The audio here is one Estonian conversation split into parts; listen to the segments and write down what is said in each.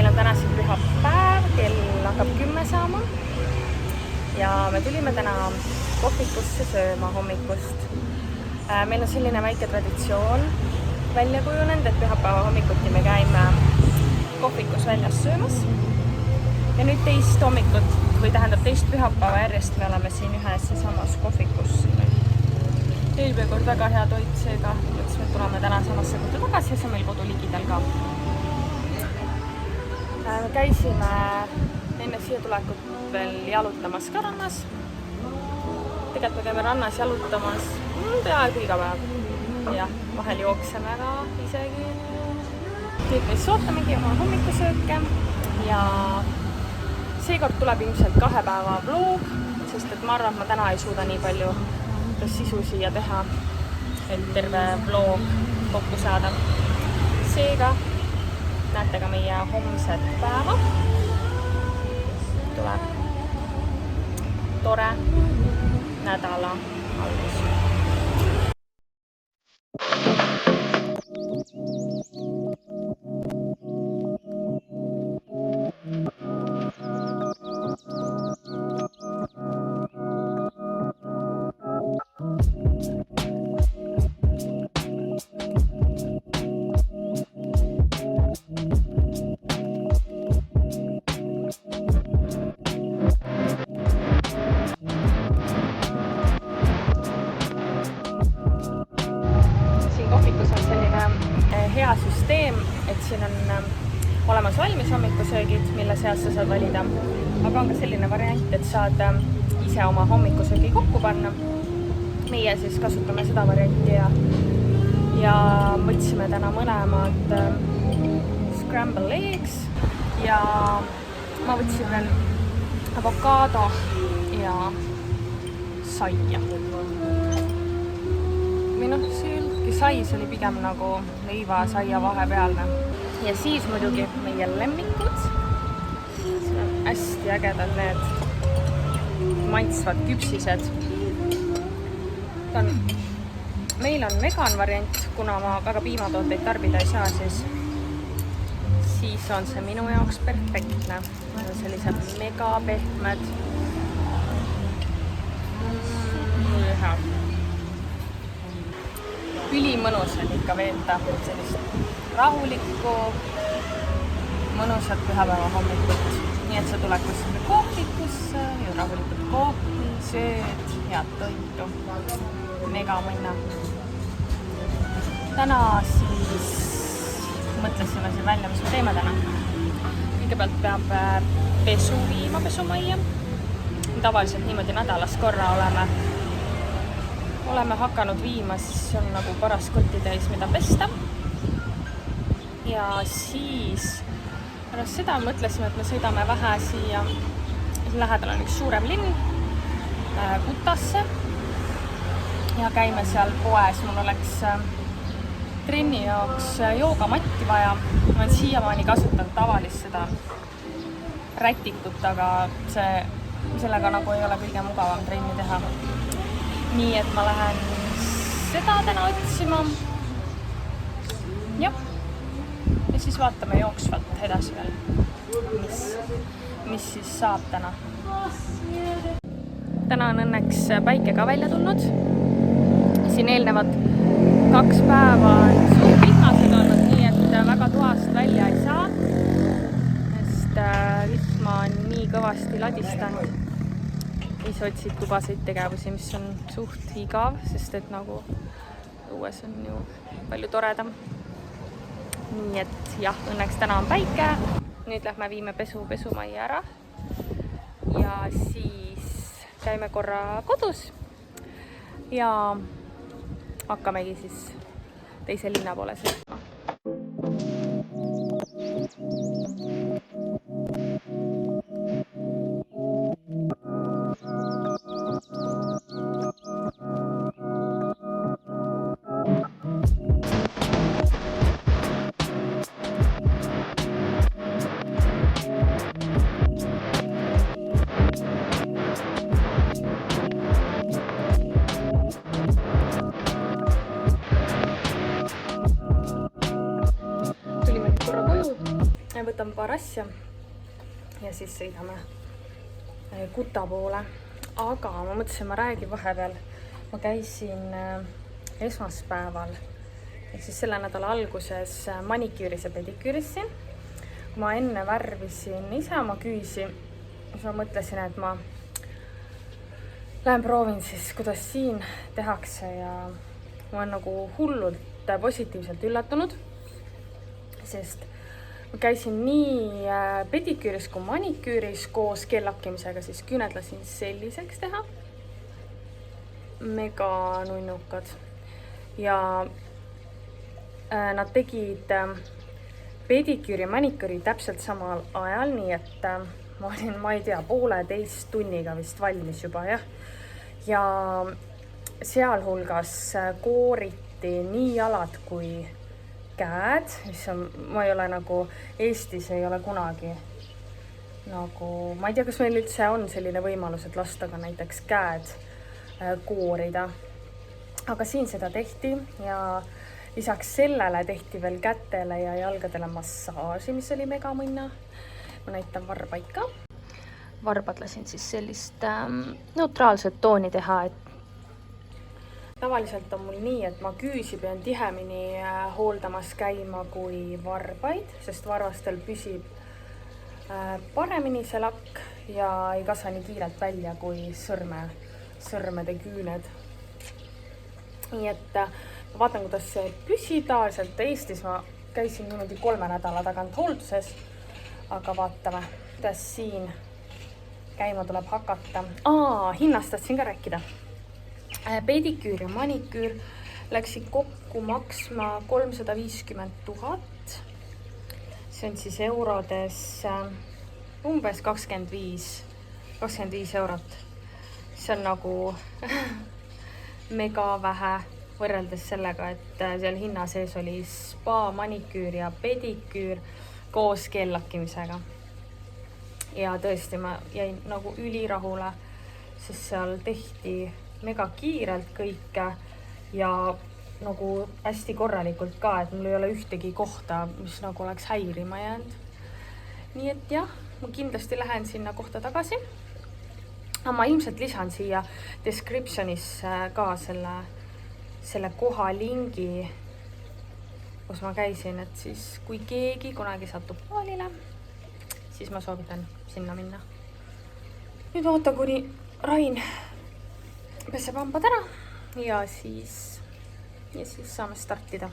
meil on täna siin pühapäev, kell hakkab 10 saama. Ja me tulime täna kohvikusse sööma hommikust. Meil on selline väike traditsioon välja kujunenud, et pühapäeva hommikuti me käime kohvikus väljas söömas. Ja nüüd teist hommikut, või tähendab teist pühapäeva järjest me oleme siin ühes ja samas kohvikus. Eelmine kord väga hea toit, seega mõtlesime, et tuleme täna samasse kohta tagasi ja see on meil kodu ligidal ka. Me käisime enne siia tulekut veel jalutamas ka rannas. Tegelikult me käime rannas jalutamas peaaegu iga päev. Jah, vahel jookseme ka isegi. Nüüd me ootamegi oma hommikusööke ja seekord tuleb ilmselt 2 päeva vlog, sest et ma arvan, et ma täna ei suuda nii palju sisu siia teha, et terve vlog kokku saada. Seega näete ka meie homset päeva. Tuleb tore nädala algus. Hea süsteem, et siin on olemas valmis hommikusöögid, mille seas sa saad valida. Aga on ka selline variant, et saad ise oma hommikusöögi kokku panna. Meie siis kasutame seda varianti ja võtsime täna mõlemad scramble eggs ja ma võtsin veel avokaado ja saia. Sais oli pigem nagu leiva saia vahepealne. Ja siis muidugi meie lemmikud. Siin on hästi ägedad need maitsvad küpsised. Meil on vegan variant, kuna ma väga piimatooteid tarbida ei saa, siis on see minu jaoks perfektne. Sellised mega pehmed. Hea. Ülimõnus on ikka veeta sellist rahulikku, mõnusat pühapäeva hommikut. Nii et sa tuled kuskile kohvikusse ja rahulikult kohvi, sööd, head toitu. Mega mõnna. Täna siis mõtlesime siin välja, mis me teeme täna. Kõigepealt peab pesu viima pesumajja. Tavaliselt niimoodi nädalas korra oleme hakanud viima, siis on nagu paras kotti täis, mida pesta. Ja siis pärast seda mõtlesime, et me sõidame vähe siia. Lähedal on üks suurem linn, Kutasse. Ja käime seal poes. Mul oleks trenni jaoks joogamatti vaja. Ma olen siiamaani kasutanud tavalist seda rätikut, aga sellega nagu ei ole kõige mugavam trenni teha. Nii et ma lähen seda täna otsima. Ja siis vaatame jooksvalt edasi veel, mis siis saab täna. Täna on õnneks päike ka välja tulnud. Siin eelnevad 2 päeva on vihmased olnud, nii et väga toast välja ei saa. Sest vihma on nii kõvasti ladistanud. Siis otsid tubaseid tegevusi, mis on suht igav, sest et nagu õues on ju palju toredam. Nii et jah, õnneks täna on päike. Nüüd lähme viime pesumajja ära. Ja siis käime korra kodus. Ja hakkamegi siis teise linna poole sõitma. võtame paar asja ja siis sõidame Kuta poole. Aga ma mõtlesin, ma räägin vahepeal. Ma käisin esmaspäeval, ehk siis selle nädala alguses maniküüris ja pediküüris siin. Ma enne värvisin ise oma küüsi, siis ma mõtlesin, et ma lähen proovin siis, kuidas siin tehakse ja ma olen nagu hullult positiivselt üllatunud, sest ma käisin nii pediküüris kui maniküüris koos kellakkimisega, siis küüned lasin selliseks teha. Mega nunnukad. Ja nad tegid pediküüri ja maniküüri täpselt samal ajal, nii et ma olin, ma ei tea, 1,5 tunniga vist valmis juba, jah. Ja sealhulgas kooriti nii jalad kui käed, mis on, ma ei ole nagu, Eestis ei ole kunagi nagu, ma ei tea, kas meil üldse on selline võimalus, et lasta ka näiteks käed koorida. Aga siin seda tehti ja lisaks sellele tehti veel kätele ja jalgadele massaaži, mis oli mega mõnna. Ma näitan varbaid ka. Varbad lasin siis sellist neutraalset tooni teha, et tavaliselt on mul nii, et ma küüsi pean tihemini hooldamas käima kui varbaid, sest varvastel püsib paremini see lakk ja ei kasva nii kiirelt välja kui sõrmede küüned. Nii et ma vaatan, kuidas see püsib. Tavaliselt Eestis ma käisin niimoodi 3 nädala tagant hoolduses, aga vaatame, kuidas siin käima tuleb hakata. Hinnast tahtsin ka rääkida. Pediküür ja maniküür läksid kokku maksma 350 000. See on siis eurodes umbes 25 eurot. See on nagu mega vähe võrreldes sellega, et seal hinna sees oli spa, maniküür ja pediküür koos kellakkimisega. Ja tõesti, ma jäin nagu ülirahule, sest seal tehti mega kiirelt kõike ja nagu hästi korralikult ka, et mul ei ole ühtegi kohta, mis nagu oleks häirima jäänud. Nii et jah, ma kindlasti lähen sinna kohta tagasi. Ma ilmselt lisan siia descriptionis ka selle koha lingi, kus ma käisin, et siis kui keegi kunagi satub Paalile, siis ma soovitan sinna minna. Nüüd oota, kuni Rain peseb hambad ära ja siis saame startida.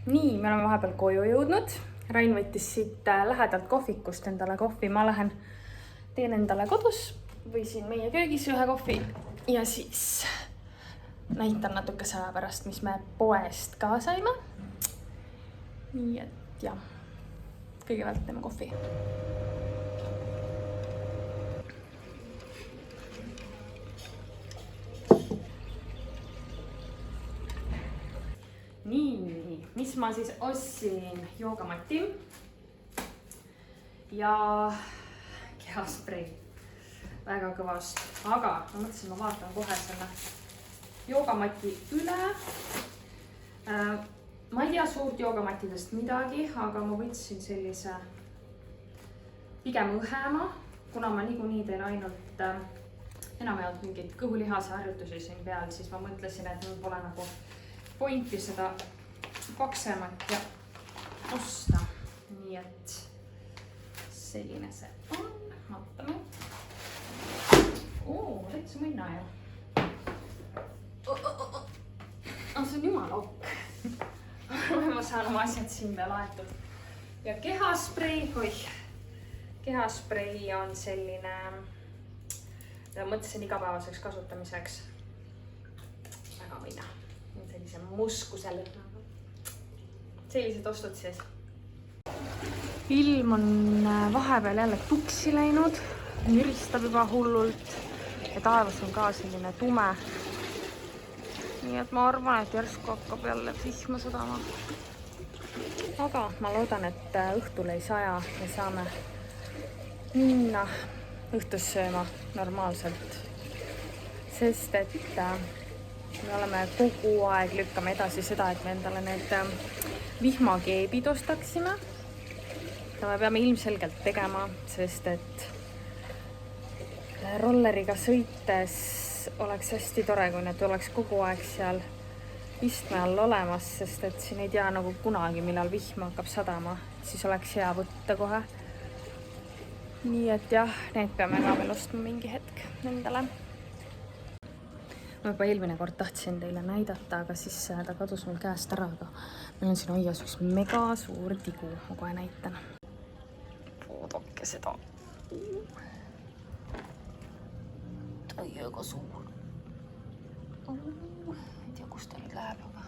Nii, me oleme vahepeal koju jõudnud. Rain võttis siit lähedalt kohvikust endale kohvi. Ma lähen teen endale kodus või siin meie köögis ühe kohvi ja siis näitan natukese aja pärast, mis me poest ka saime. Nii et jah, kõigepealt teeme kohvi. Nii. siis ma siis ostsin joogamati ja kehasprei väga kõvast, aga ma mõtlesin, ma vaatan kohe selle joogamati üle. Ma ei tea suurt joogamatidest midagi, aga ma võtsin sellise pigem õhema, kuna ma niikuinii teen ainult enamjaolt mingeid kõhulihase harjutusi siin peal, siis ma mõtlesin, et mul pole nagu pointi seda paksemat ja osta. Nii et selline see on. Vaatame. Täitsa minna ju. See on jumala auk. Ma saan oma asjad siin peal aetud. Ja kehasprei, kehasprei on selline, mõtlesin igapäevaseks kasutamiseks. Väga võina. Sellise muskusel. Sellised ostud siis. Ilm on vahepeal jälle tuksi läinud, müristab juba hullult ja taevas on ka selline tume. Nii et ma arvan, et järsku hakkab jälle vihma sadama. Aga ma loodan, et õhtul ei saja ja saame minna õhtus sööma normaalselt. Sest et me oleme kogu aeg lükkame edasi seda, et me endale need vihmakeebid ostaksime. Me peame ilmselgelt tegema, sest et rolleriga sõites oleks hästi tore, kui need oleks kogu aeg seal istme all olemas, sest et siin ei tea nagu kunagi, millal vihma hakkab sadama, siis oleks hea võtta kohe. Nii et jah, need peame ka veel ostma mingi hetk endale. Ma juba eelmine kord tahtsin teile näidata, aga siis ta kadus mul käest ära, aga meil on siin aias üks mega suur tigu, ma kohe näitan. Oodake seda. Ta on väga suur. Ei tea, kus ta nüüd läheb, aga...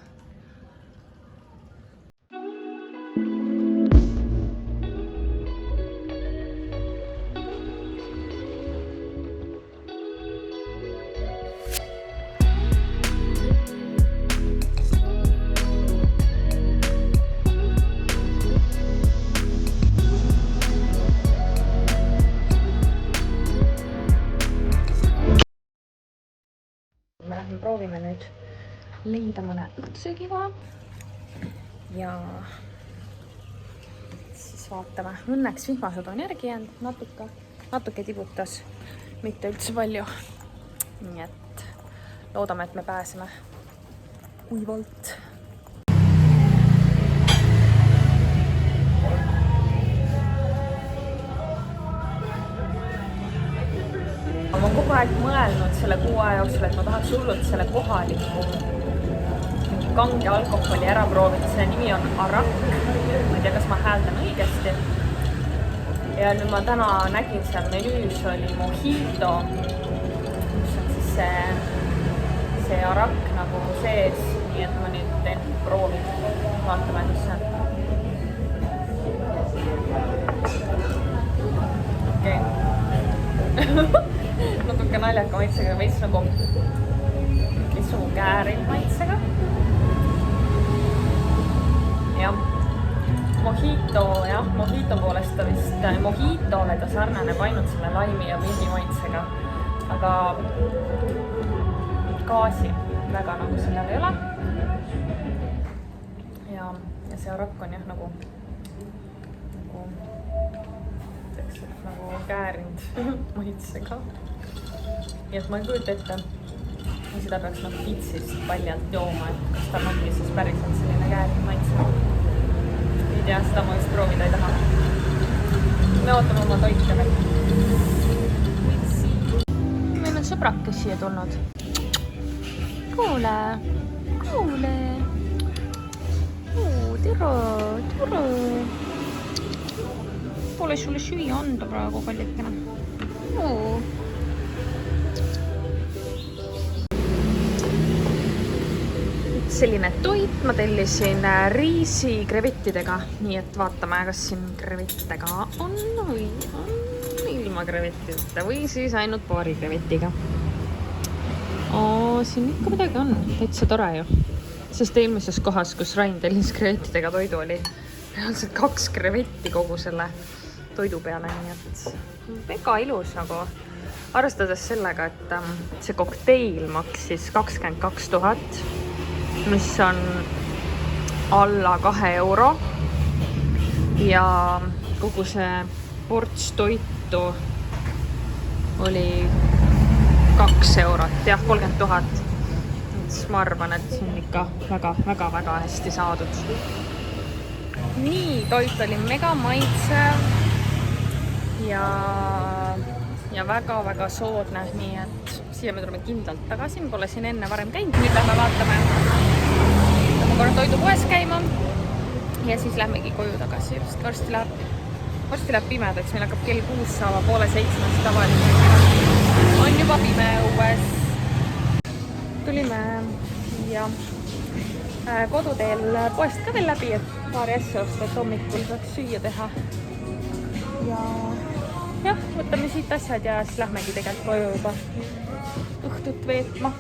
Me proovime nüüd leida mõne õhtusöögikoha ja siis vaatame. Õnneks vihmasad on järgi jäänud, natuke tibutas, mitte üldse palju. Nii et loodame, et me pääseme kuivalt. Ma kogu aeg mõelnud selle kuu aja jooksul, et ma tahaks hullult selle kohaliku kange alkoholi ära proovida. See nimi on Arak. Ma ei tea, kas ma hääldan õigesti. Ja nüüd ma täna nägin seal menüüs oli mojito, mis on siis see Arak nagu sees. Nii et ma nüüd teen proovi. Vaatame, mis see on. Okei. Natuke naljaka maitsega, veits nagu käärin maitsega. Ja mojito poolest ta vist mojitole ta sarnaneb ainult selle laimi ja vinni maitsega. Aga gaasi väga nagu sellel ei ole. Ja see Arak on jah nagu käärinud maitsega. Nii et ma ei kujuta ette, ja seda peaks nagu pitsist paljalt jooma, et kas ta ongi siis päriselt selline käärinud maitse. Ei tea, seda ma vist proovida ei taha. Me ootame oma toite veel. Meil on sõbrak, kes siia tulnud. Kuule. Tere. Pole sulle süüa anda praegu, kallikene. Selline toit, ma tellisin riisi krevettidega, nii et vaatame, kas siin krevettega on või on ilma krevettideta või siis ainult paari krevettiga. Siin ikka midagi on, täitsa tore ju. Sest eelmises kohas, kus Rain tellis krevetidega toidu, oli reaalselt 2 krevetti kogu selle toidu peale, nii et väga ilus nagu. Arvestades sellega, et see kokteil maksis 22 000, mis on alla 2 euro ja kogu see ports toitu oli 2 eurot, jah, 30 000. Siis ma arvan, et see on ikka väga hästi saadud. Nii, toit oli mega maitsev ja väga soodne, nii et siia me tuleme kindlalt tagasi, me pole siin enne varem käinud. Nüüd lähme vaatame korra toidupoes käima ja siis lähmegi koju tagasi, sest varsti läheb pimedaks, meil hakkab kell 6 saama, 6:30 tavaliselt on juba pime õues. Tulime ja koduteel poest ka veel läbi, et paari asja osta, et hommikul saaks süüa teha. Ja jah, võtame siit asjad ja siis lähmegi tegelikult koju juba õhtut veetma.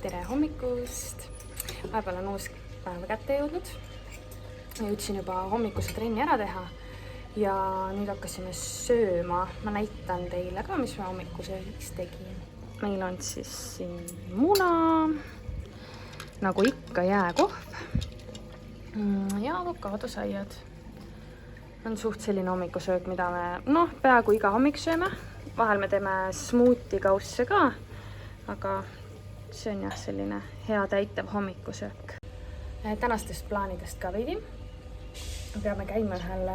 Tere hommikust! Vahepeal on uus päev kätte jõudnud. Jõudsin juba hommikuse trenni ära teha ja nüüd hakkasime sööma. Ma näitan teile ka, mis ma hommikusöögiks tegin. Meil on siis siin muna, nagu ikka jääkohv ja avokaadosaiad. On suht selline hommikusöök, mida me peaaegu iga hommik sööme. Vahel me teeme smuuti kausse ka, aga see on jah selline hea täitev hommikusöök. Tänastest plaanidest ka veidi. Peame käima ühel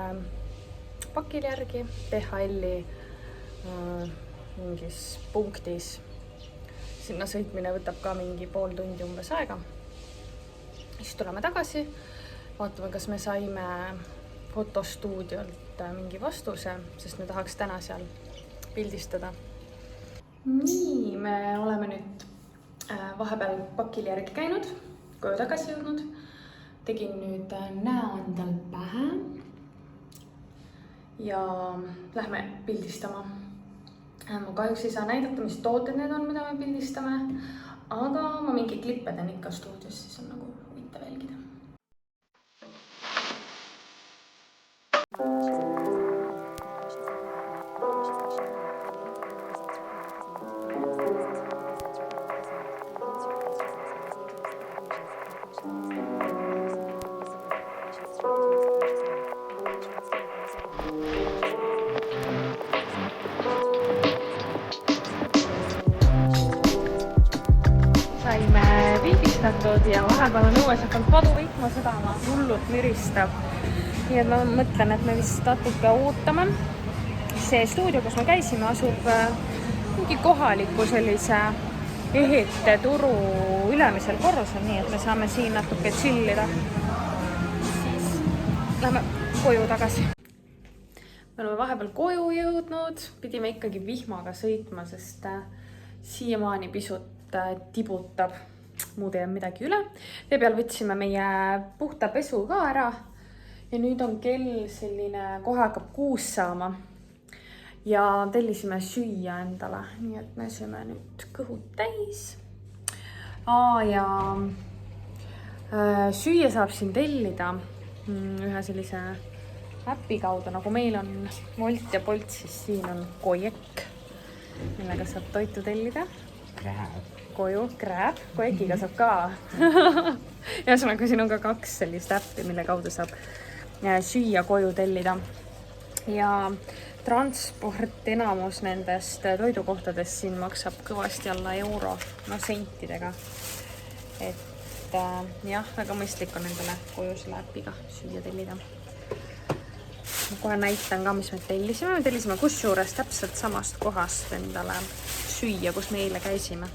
pakil järgi, DHL-i mingis punktis. Sinna sõitmine võtab ka mingi pool tundi umbes aega. Siis tuleme tagasi, vaatame, kas me saime fotostuudiolt mingi vastuse, sest me tahaks täna seal pildistada. Nii, me oleme nüüd vahepeal pakil järgi käinud, koju tagasi jõudnud. Tegin nüüd näo endal pähe ja lähme pildistama. Ma kahjuks ei saa näidata, mis tooted need on, mida me pildistame, aga ma mingi klippe teen ikka stuudios, siis on nagu huvitav jälgida. Saime pildistatud ja vahepeal on õues hakanud paduvihma sõdama, hullult müristab. Nii et ma mõtlen, et me vist natuke ootame. See stuudio, kus me käisime, asub mingi kohaliku sellise ehete turu ülemisel korrusel, nii et me saame siin natuke chillida. Siis lähme koju tagasi. Me oleme vahepeal koju jõudnud, pidime ikkagi vihmaga sõitma, sest siiamaani pisut tibutab, muud ei ole midagi üle. Vee peal võtsime meie puhta pesu ka ära ja nüüd on kell selline, kohe hakkab 6 saama ja tellisime süüa endale, nii et me sööme nüüd kõhud täis. Ja süüa saab siin tellida ühe sellise äpi kaudu, nagu meil on Wolt ja Bolt, siis siin on Kojek, millega saab toitu tellida. Koju, Grab, Kojekiga saab ka. Ühesõnaga, siin on ka 2 sellist äppi, mille kaudu saab süüa koju tellida. Ja transport enamus nendest toidukohtadest siin maksab kõvasti alla euro, sentidega. Et jah, väga mõistlik on endale koju selle äpiga süüa tellida. Ma kohe näitan ka, mis me tellisime. Me tellisime kusjuures täpselt samast kohast endale süüa, kus me eile käisime.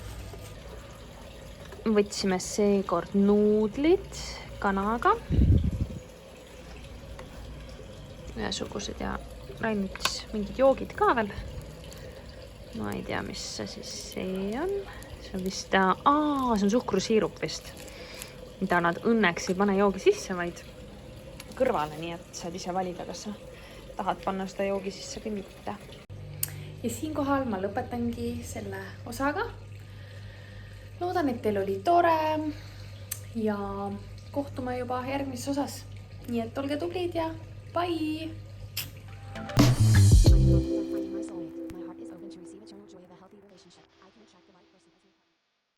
Võtsime seekord nuudlid kanaga. Ühesugused ja Rain võttis mingid joogid ka veel. Ma ei tea, mis see on. See on vist, see on suhkrusiirup vist, mida nad õnneks ei pane joogi sisse, vaid kõrvale, nii et saad ise valida, kas sa tahad panna seda joogi sisse või mitte. Ja siinkohal ma lõpetangi selle osaga. Loodan, et teil oli tore ja kohtume juba järgmises osas. Nii et olge tublid ja bye!